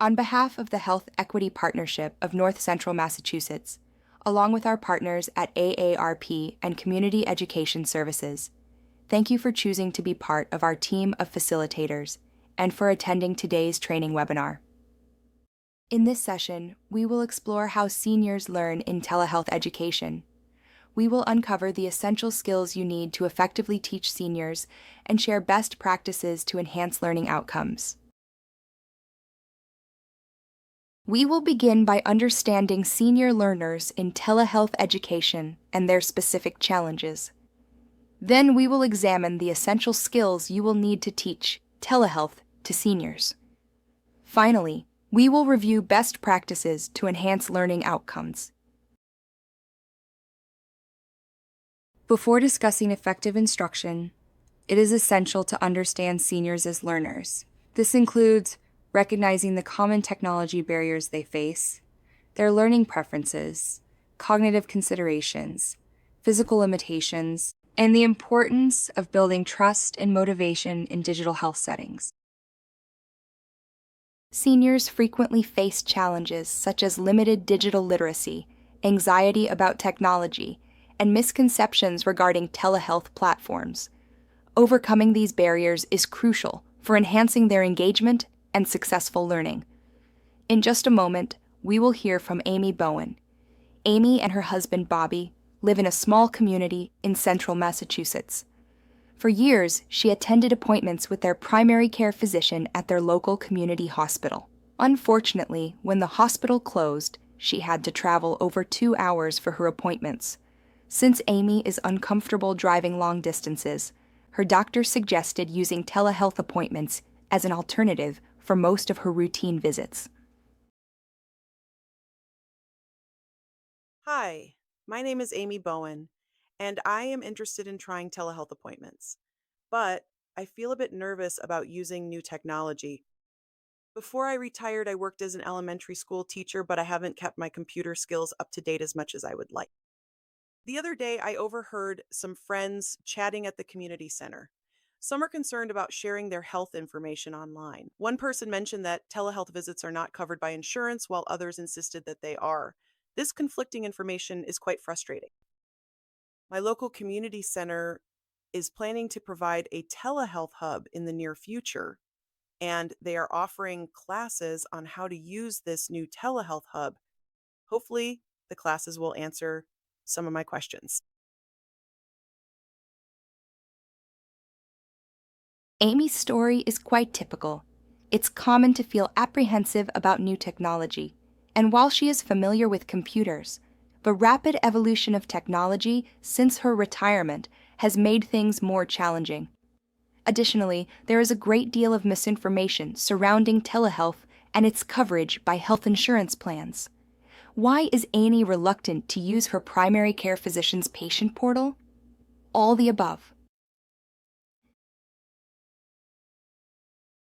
On behalf of the Health Equity Partnership of North Central Massachusetts, along with our partners at AARP and Community Education Services, thank you for choosing to be part of our team of facilitators and for attending today's training webinar. In this session, we will explore how seniors learn in telehealth education. We will uncover the essential skills you need to effectively teach seniors and share best practices to enhance learning outcomes. We will begin by understanding senior learners in telehealth education and their specific challenges. Then we will examine the essential skills you will need to teach telehealth to seniors. Finally, we will review best practices to enhance learning outcomes. Before discussing effective instruction, it is essential to understand seniors as learners. This includes recognizing the common technology barriers they face, their learning preferences, cognitive considerations, physical limitations, and the importance of building trust and motivation in digital health settings. Seniors frequently face challenges such as limited digital literacy, anxiety about technology, and misconceptions regarding telehealth platforms. Overcoming these barriers is crucial for enhancing their engagement and successful learning. In just a moment, we will hear from Amy Bowen. Amy and her husband Bobby live in a small community in central Massachusetts. For years, she attended appointments with their primary care physician at their local community hospital. Unfortunately, when the hospital closed, she had to travel over 2 hours for her appointments. Since Amy is uncomfortable driving long distances, her doctor suggested using telehealth appointments as an alternative for most of her routine visits. Hi, my name is Amy Bowen, and I am interested in trying telehealth appointments, but I feel a bit nervous about using new technology. Before I retired, I worked as an elementary school teacher, but I haven't kept my computer skills up to date as much as I would like. The other day, I overheard some friends chatting at the community center. Some are concerned about sharing their health information online. One person mentioned that telehealth visits are not covered by insurance, while others insisted that they are. This conflicting information is quite frustrating. My local community center is planning to provide a telehealth hub in the near future, and they are offering classes on how to use this new telehealth hub. Hopefully, the classes will answer some of my questions. Amy's story is quite typical. It's common to feel apprehensive about new technology, and while she is familiar with computers, the rapid evolution of technology since her retirement has made things more challenging. Additionally, there is a great deal of misinformation surrounding telehealth and its coverage by health insurance plans. Why is Amy reluctant to use her primary care physician's patient portal? All the above.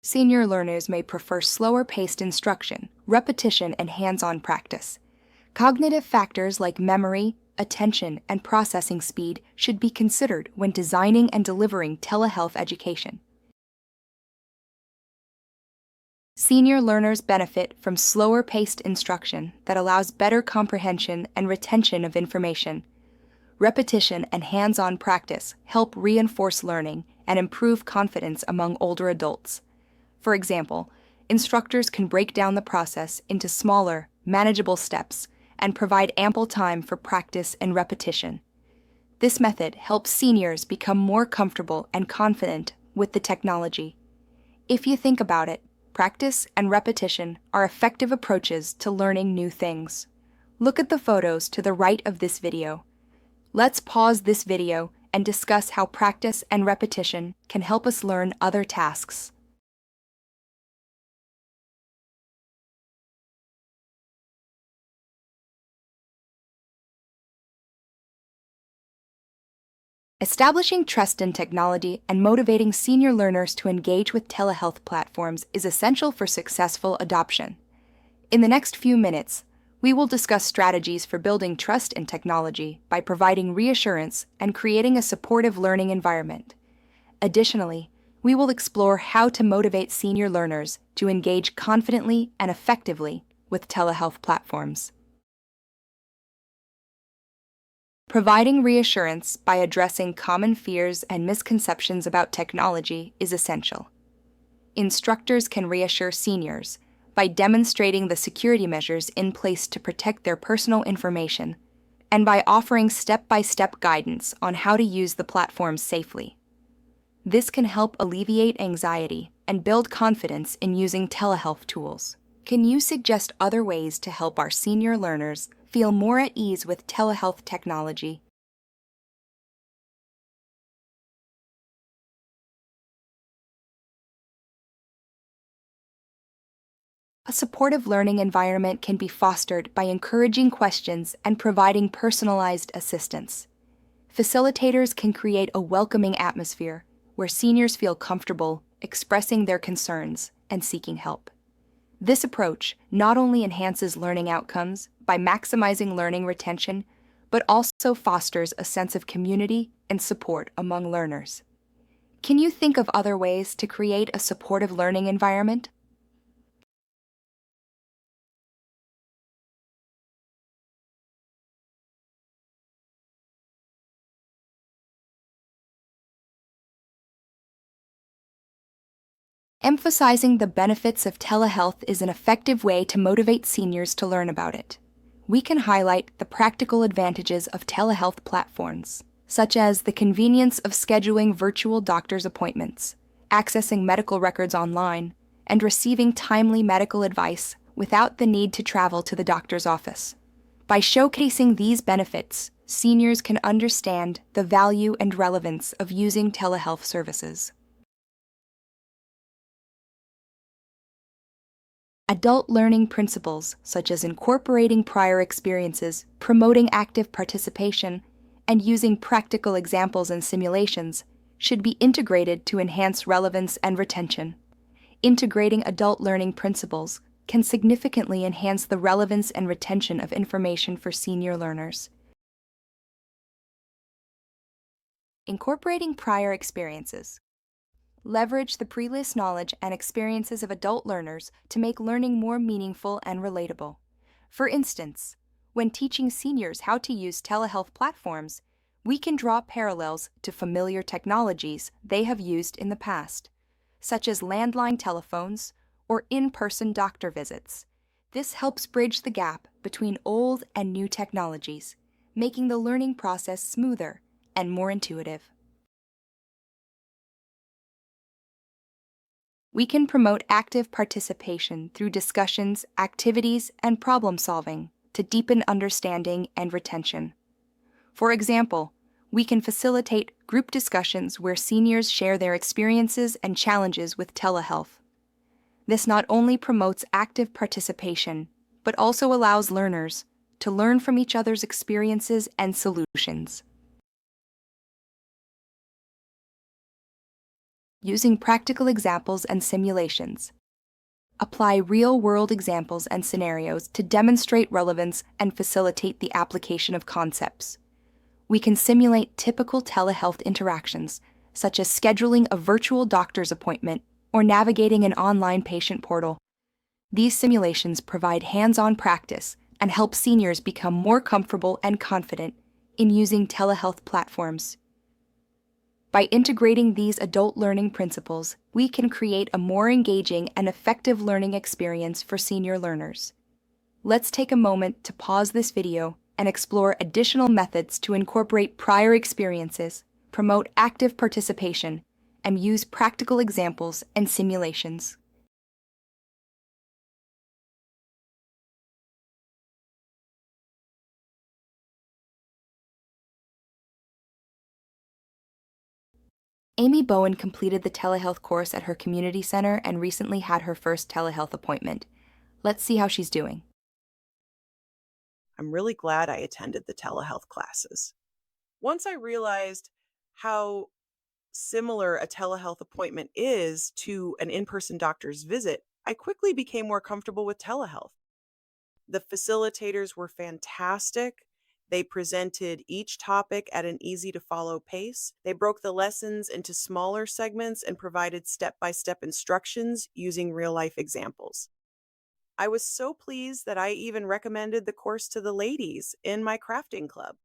Senior learners may prefer slower-paced instruction, repetition, and hands-on practice. Cognitive factors like memory, attention, and processing speed should be considered when designing and delivering telehealth education. Senior learners benefit from slower-paced instruction that allows better comprehension and retention of information. Repetition and hands-on practice help reinforce learning and improve confidence among older adults. For example, instructors can break down the process into smaller, manageable steps and provide ample time for practice and repetition. This method helps seniors become more comfortable and confident with the technology. If you think about it, practice and repetition are effective approaches to learning new things. Look at the photos to the right of this video. Let's pause this video and discuss how practice and repetition can help us learn other tasks. Establishing trust in technology and motivating senior learners to engage with telehealth platforms is essential for successful adoption. In the next few minutes, we will discuss strategies for building trust in technology by providing reassurance and creating a supportive learning environment. Additionally, We will explore how to motivate senior learners to engage confidently and effectively with telehealth platforms. Providing reassurance by addressing common fears and misconceptions about technology is essential. Instructors can reassure seniors by demonstrating the security measures in place to protect their personal information and by offering step-by-step guidance on how to use the platforms safely. This can help alleviate anxiety and build confidence in using telehealth tools. Can you suggest other ways to help our senior learners feel more at ease with telehealth technology? A supportive learning environment can be fostered by encouraging questions and providing personalized assistance. Facilitators can create a welcoming atmosphere where seniors feel comfortable expressing their concerns and seeking help. This approach not only enhances learning outcomes by maximizing learning retention, but also fosters a sense of community and support among learners. Can you think of other ways to create a supportive learning environment? Emphasizing the benefits of telehealth is an effective way to motivate seniors to learn about it. We can highlight the practical advantages of telehealth platforms, such as the convenience of scheduling virtual doctor's appointments, accessing medical records online, and receiving timely medical advice without the need to travel to the doctor's office. By showcasing these benefits, seniors can understand the value and relevance of using telehealth services. Adult learning principles, such as incorporating prior experiences, promoting active participation, and using practical examples and simulations, should be integrated to enhance relevance and retention. Integrating adult learning principles can significantly enhance the relevance and retention of information for senior learners. Incorporating prior experiences. Leverage the previous knowledge and experiences of adult learners to make learning more meaningful and relatable. For instance, when teaching seniors how to use telehealth platforms, we can draw parallels to familiar technologies they have used in the past, such as landline telephones or in-person doctor visits. This helps bridge the gap between old and new technologies, making the learning process smoother and more intuitive. We can promote active participation through discussions, activities, and problem solving to deepen understanding and retention. For example, we can facilitate group discussions where seniors share their experiences and challenges with telehealth. This not only promotes active participation, but also allows learners to learn from each other's experiences and solutions. Using practical examples and simulations. Apply real-world examples and scenarios to demonstrate relevance and facilitate the application of concepts. We can simulate typical telehealth interactions, such as scheduling a virtual doctor's appointment or navigating an online patient portal. These simulations provide hands-on practice and help seniors become more comfortable and confident in using telehealth platforms. By integrating these adult learning principles, we can create a more engaging and effective learning experience for senior learners. Let's take a moment to pause this video and explore additional methods to incorporate prior experiences, promote active participation, and use practical examples and simulations. Amy Bowen completed the telehealth course at her community center and recently had her first telehealth appointment. Let's see how she's doing. I'm really glad I attended the telehealth classes. Once I realized how similar a telehealth appointment is to an in person doctor's visit, I quickly became more comfortable with telehealth. The facilitators were fantastic, They presented each topic at an easy to follow pace. They broke the lessons into smaller segments and provided step by step instructions using real life examples. I was so pleased that I even recommended the course to the ladies in my crafting club.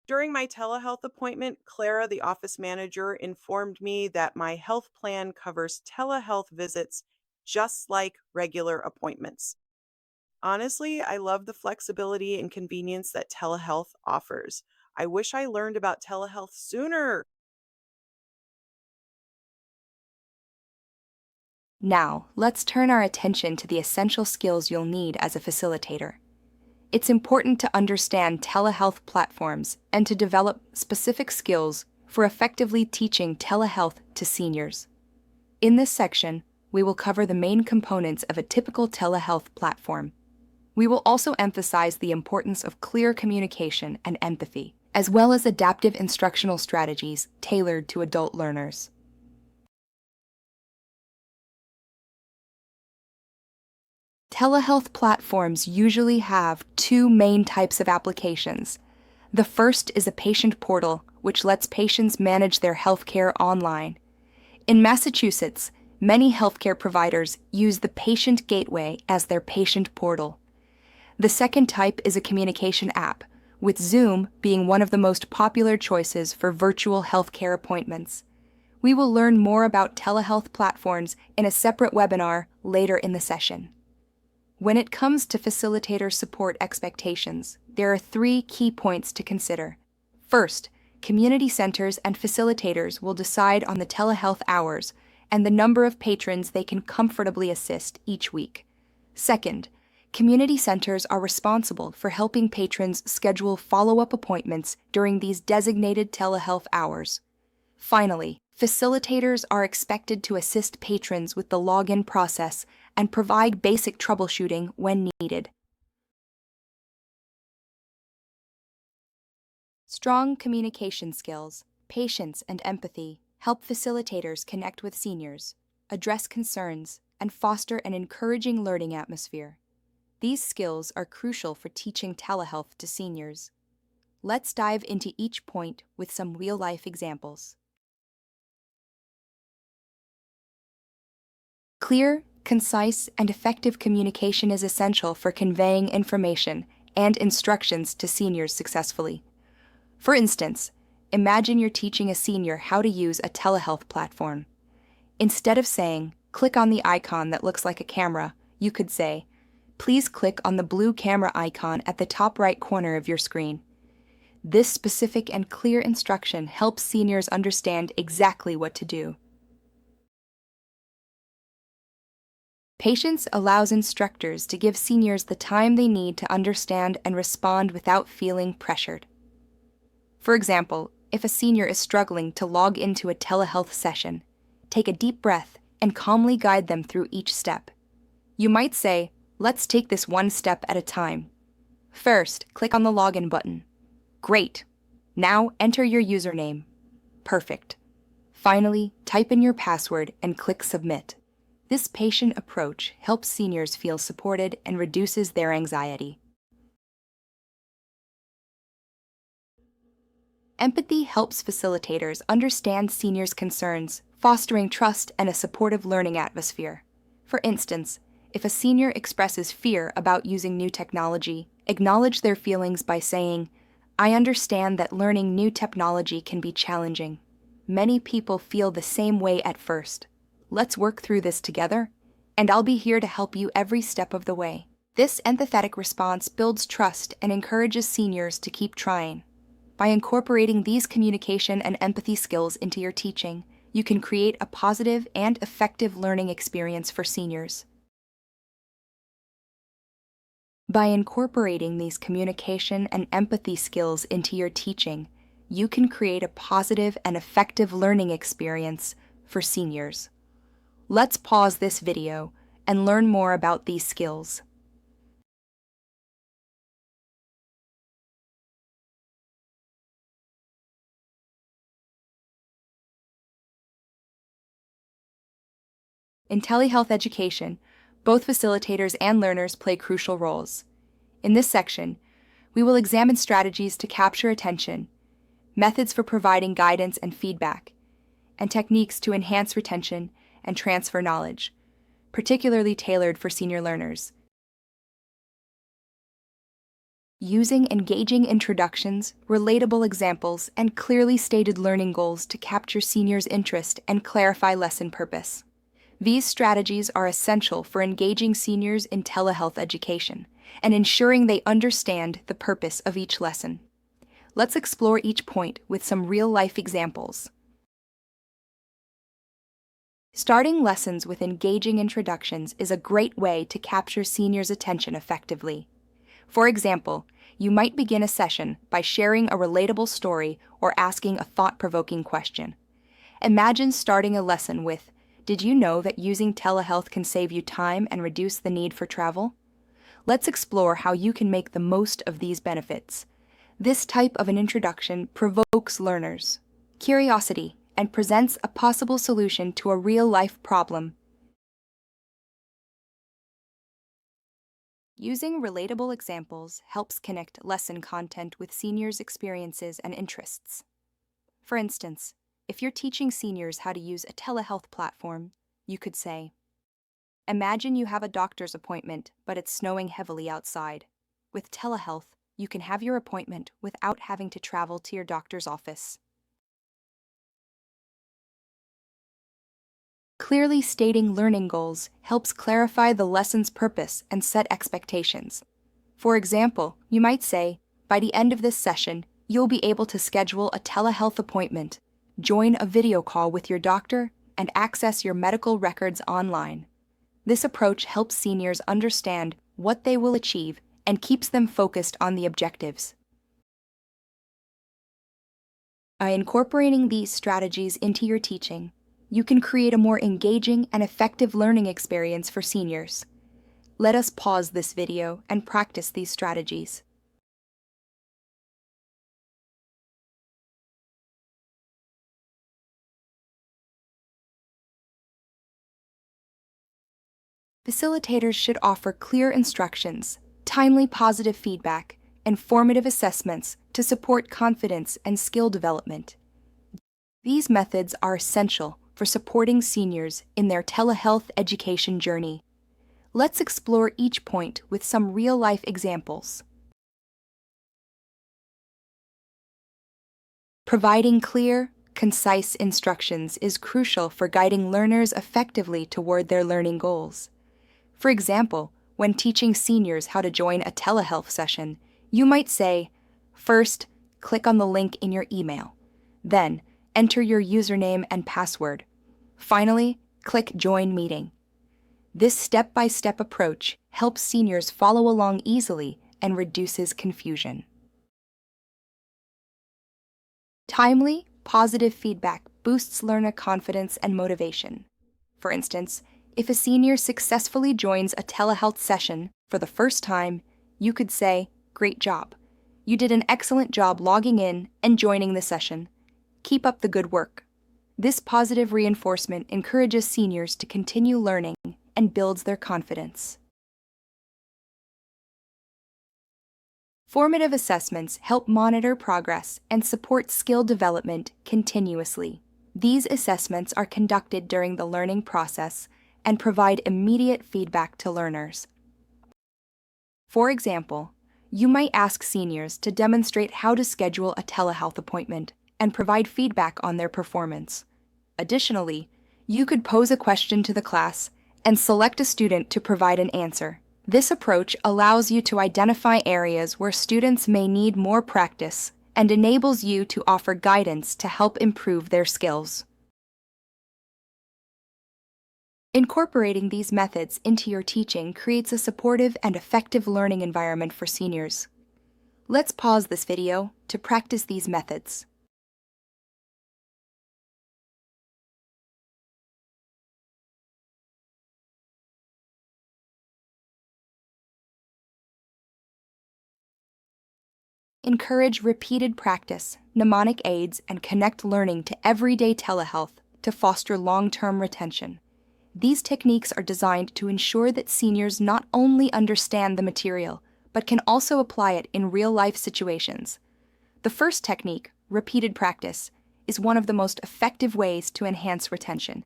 During my telehealth appointment, Clara, the office manager, informed me that my health plan covers telehealth visits just like regular appointments. Honestly, I love the flexibility and convenience that telehealth offers. I wish I learned about telehealth sooner. Now, let's turn our attention to the essential skills you'll need as a facilitator. It's important to understand telehealth platforms and to develop specific skills for effectively teaching telehealth to seniors. In this section, we will cover the main components of a typical telehealth platform. We will also emphasize the importance of clear communication and empathy, as well as adaptive instructional strategies tailored to adult learners. Telehealth platforms usually have two main types of applications. The first is a patient portal, which lets patients manage their healthcare online. In Massachusetts, many healthcare providers use the Patient Gateway as their patient portal. The second type is a communication app, with Zoom being one of the most popular choices for virtual healthcare appointments. We will learn more about telehealth platforms in a separate webinar later in the session. When it comes to facilitator support expectations, there are 3 key points to consider. First, community centers and facilitators will decide on the telehealth hours and the number of patrons they can comfortably assist each week. Second, community centers are responsible for helping patrons schedule follow-up appointments during these designated telehealth hours. Finally, facilitators are expected to assist patrons with the login process and provide basic troubleshooting when needed. Strong communication skills, patience, and empathy help facilitators connect with seniors, address concerns, and foster an encouraging learning atmosphere. These skills are crucial for teaching telehealth to seniors. Let's dive into each point with some real-life examples. Clear, concise, and effective communication is essential for conveying information and instructions to seniors successfully. For instance, imagine you're teaching a senior how to use a telehealth platform. Instead of saying, "Click on the icon that looks like a camera," you could say, "Please click on the blue camera icon at the top right corner of your screen." This specific and clear instruction helps seniors understand exactly what to do. Patience allows instructors to give seniors the time they need to understand and respond without feeling pressured. For example, if a senior is struggling to log into a telehealth session, take a deep breath and calmly guide them through each step. You might say, "Let's take this one step at a time. First, click on the login button. Great. Now enter your username. Perfect. Finally, type in your password and click submit." This patient approach helps seniors feel supported and reduces their anxiety. Empathy helps facilitators understand seniors' concerns, fostering trust and a supportive learning atmosphere. For instance, if a senior expresses fear about using new technology, acknowledge their feelings by saying, "I understand that learning new technology can be challenging. Many people feel the same way at first. Let's work through this together, and I'll be here to help you every step of the way." This empathetic response builds trust and encourages seniors to keep trying. By incorporating these communication and empathy skills into your teaching, you can create a positive and effective learning experience for seniors. By incorporating these communication and empathy skills into your teaching, you can create a positive and effective learning experience for seniors. Let's pause this video and learn more about these skills. In telehealth education, both facilitators and learners play crucial roles. In this section, We will examine strategies to capture attention, methods for providing guidance and feedback, and techniques to enhance retention and transfer knowledge, particularly tailored for senior learners. Using engaging introductions, relatable examples, and clearly stated learning goals to capture seniors' interest and clarify lesson purpose. These strategies are essential for engaging seniors in telehealth education and ensuring they understand the purpose of each lesson. Let's explore each point with some real-life examples. Starting lessons with engaging introductions is a great way to capture seniors' attention effectively. For example, you might begin a session by sharing a relatable story or asking a thought-provoking question. Imagine starting a lesson with, "Did you know that using telehealth can save you time and reduce the need for travel?" Let's explore how you can make the most of these benefits. This type of an introduction provokes learners' curiosity and presents a possible solution to a real-life problem. Using relatable examples helps connect lesson content with seniors' experiences and interests. For instance, if you're teaching seniors how to use a telehealth platform, you could say, "Imagine you have a doctor's appointment, but it's snowing heavily outside. With telehealth, you can have your appointment without having to travel to your doctor's office." Clearly stating learning goals helps clarify the lesson's purpose and set expectations. For example, you might say, "By the end of this session, you'll be able to schedule a telehealth appointment, join a video call with your doctor, and access your medical records online." This approach helps seniors understand what they will achieve and keeps them focused on the objectives. By incorporating these strategies into your teaching, you can create a more engaging and effective learning experience for seniors. Let us pause this video and practice these strategies. Facilitators should offer clear instructions, timely positive feedback, and formative assessments to support confidence and skill development. These methods are essential for supporting seniors in their telehealth education journey. Let's explore each point with some real-life examples. Providing clear, concise instructions is crucial for guiding learners effectively toward their learning goals. For example, when teaching seniors how to join a telehealth session, you might say, "First, click on the link in your email. Then, enter your username and password. Finally, click Join Meeting." This step-by-step approach helps seniors follow along easily and reduces confusion. Timely, positive feedback boosts learner confidence and motivation. For instance, if a senior successfully joins a telehealth session for the first time, you could say, "Great job. You did an excellent job logging in and joining the session. Keep up the good work." This positive reinforcement encourages seniors to continue learning and builds their confidence. Formative assessments help monitor progress and support skill development continuously. These assessments are conducted during the learning process and provide immediate feedback to learners. For example, you might ask seniors to demonstrate how to schedule a telehealth appointment and provide feedback on their performance. Additionally, you could pose a question to the class and select a student to provide an answer. This approach allows you to identify areas where students may need more practice and enables you to offer guidance to help improve their skills. Incorporating these methods into your teaching creates a supportive and effective learning environment for seniors. Let's pause this video to practice these methods. Encourage repeated practice, mnemonic aids, and connect learning to everyday telehealth to foster long-term retention. These techniques are designed to ensure that seniors not only understand the material, but can also apply it in real-life situations. The first technique, repeated practice, is one of the most effective ways to enhance retention.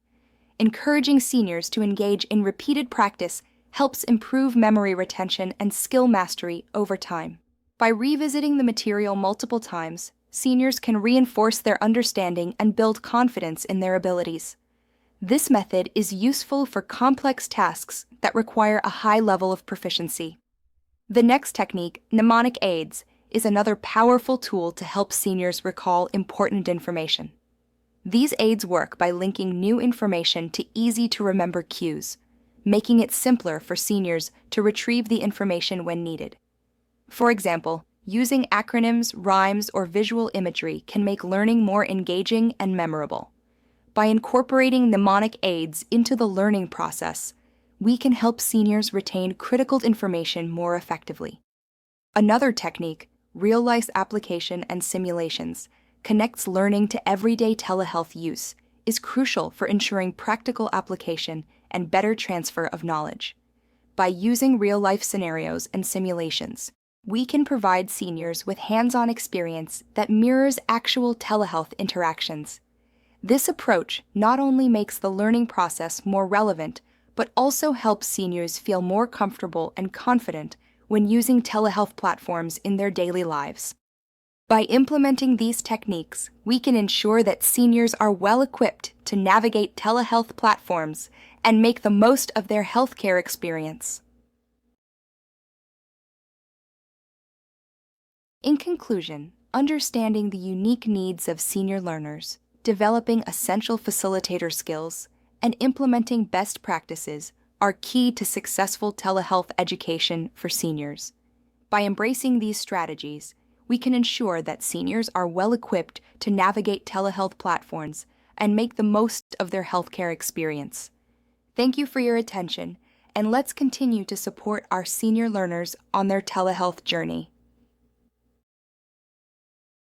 Encouraging seniors to engage in repeated practice helps improve memory retention and skill mastery over time. By revisiting the material multiple times, seniors can reinforce their understanding and build confidence in their abilities. This method is useful for complex tasks that require a high level of proficiency. The next technique, mnemonic aids, is another powerful tool to help seniors recall important information. These aids work by linking new information to easy-to-remember cues, making it simpler for seniors to retrieve the information when needed. For example, using acronyms, rhymes, or visual imagery can make learning more engaging and memorable. By incorporating mnemonic aids into the learning process, we can help seniors retain critical information more effectively. Another technique, real-life application and simulations, connects learning to everyday telehealth use, is crucial for ensuring practical application and better transfer of knowledge. By using real-life scenarios and simulations, we can provide seniors with hands-on experience that mirrors actual telehealth interactions. This approach not only makes the learning process more relevant, but also helps seniors feel more comfortable and confident when using telehealth platforms in their daily lives. By implementing these techniques, we can ensure that seniors are well equipped to navigate telehealth platforms and make the most of their healthcare experience. In conclusion, understanding the unique needs of senior learners, developing essential facilitator skills, and implementing best practices are key to successful telehealth education for seniors. By embracing these strategies, we can ensure that seniors are well equipped to navigate telehealth platforms and make the most of their healthcare experience. Thank you for your attention, and let's continue to support our senior learners on their telehealth journey.